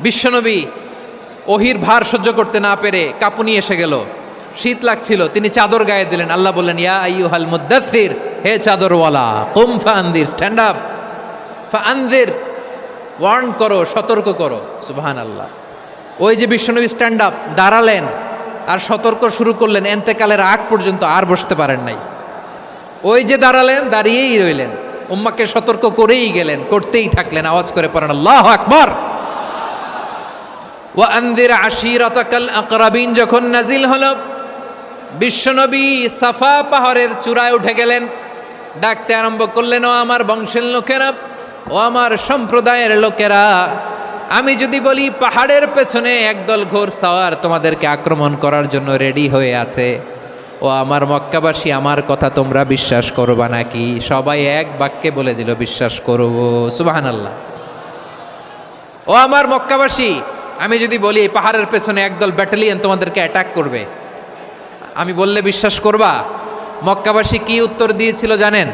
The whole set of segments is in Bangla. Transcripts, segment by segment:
বিশ্বনবী ওহির ভার সহ্য করতে না পেরে কাঁপুনি এসে গেল, শীত লাগছিল, তিনি চাদর গায়ে দিলেন। আল্লাহ বললেন, ইয়া আইয়ুহাল মুদ্দাসসির, হে চাদরওয়ালা, কুম ফাআনদির, স্ট্যান্ড আপ, ফাআনদির, ওয়ার্ন করো, সতর্ক করো। সুবহানাল্লাহ। ওই যে বিশ্বনবী স্ট্যান্ড আপ, দাঁড়ালেন আর সতর্ক শুরু করলেন, এন্তেকালের আগ পর্যন্ত আর বসতে পারেন নাই। ওই যে দাঁড়ালেন, দাঁড়িয়েই রইলেন, উম্মাকে সতর্ক করেই গেলেন, করতেই থাকলেন। আওয়াজ করে পড়েন আল্লাহু আকবার। ওয়া আনদির আশিরাতাকাল আকরাবিন যখন নাজিল হলো, বিশ্বনবী সাফা পাহাড়ের চূড়ায় উঠে গেলেন, ডাকতে আরম্ভ করলেন, ও আমার বংশের লোকেরা, ও আমার সম্প্রদায়ের লোকেরা, আমি যদি বলি পাহাড়ের পেছনে একদল ঘোড়সাওয়ার তোমাদেরকে আক্রমণ করার জন্য রেডি হয়ে আছে, ও আমার মক্কাবাসী, আমার কথা তোমরা বিশ্বাস করবা নাকি? সবাই এক বাক্যে বলে দিল, বিশ্বাস করব। সুবহানাল্লাহ। ও আমার মক্কাবাসী, আমি যদি বলি এই পাহাড়ের পেছনে একদল ব্যাটালিয়ন তোমাদেরকে অ্যাটাক করবে, আমি বললে বিশ্বাস করবা? মক্কাবাসী কি উত্তর দিয়েছিল জানেন?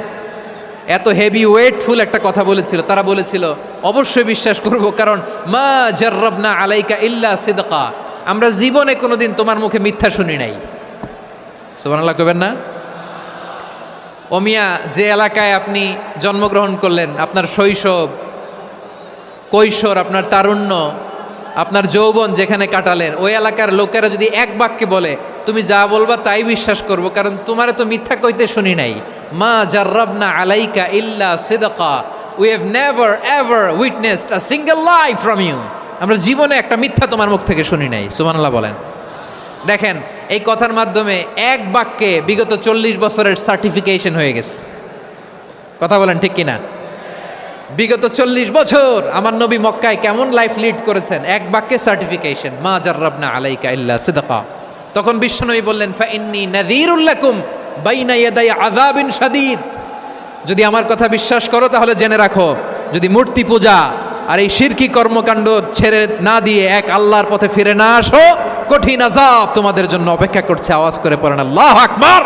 এত হেভি ওয়েটফুল একটা কথা বলেছিল। তারা বলেছিল, অবশ্যই বিশ্বাস করব, কারণ মা জাররাবনা আলাইকা ইল্লা সিদকা, আমরা জীবনে কোনোদিন তোমার মুখে মিথ্যা শুনি নাই। সুবহানাল্লাহ কইবেন না? ও মিয়া, যে এলাকায় আপনি জন্মগ্রহণ করলেন, আপনার শৈশব, কৈশোর, আপনার তারুণ্য, আপনার যৌবন যেখানে কাটালেন, ওই এলাকার লোকেরা যদি এক বাক্যে বলে তুমি যা বলবা তাই বিশ্বাস করব, কারণ তোমারে তো মিথ্যা কইতে শুনি নাই। মা জাররাবনা আলাইকা ইল্লা সিদকা, we have never ever witnessed a single lie from you, আমরা জীবনে একটা মিথ্যা তোমার মুখ থেকে শুনি নাই। সুবহানাল্লাহ বলেন। দেখেন, এই কথার মাধ্যমে এক বাক্যে বিগত 40 বছরের সার্টিফিকেশন হয়ে গেছে। কথা বলেন ঠিক কিনা? বিগত 40 বছর আমার নবী মক্কায় কেমন লাইফ লিড করেছেন, এক বাক্যে সার্টিফিকেশন, মা জাররাবনা আলাইকা ইল্লা সিদকা। তখন বিশ্বনবী বললেন, ফাইন্নী নাযীরুল লাকুম বাইনা ইয়াদাই আযাবিন শাদীদ, যদি আমার কথা বিশ্বাস করো তাহলে জেনে রাখো, যদি মূর্তি পূজা আর এই শিরকি কর্মকাণ্ড ছেড়ে না দিয়ে এক আল্লাহর পথে ফিরে না আসো, কঠিন আযাব তোমাদের জন্য অপেক্ষা করছে। আওয়াজ করে পড়েন আল্লাহু আকবার।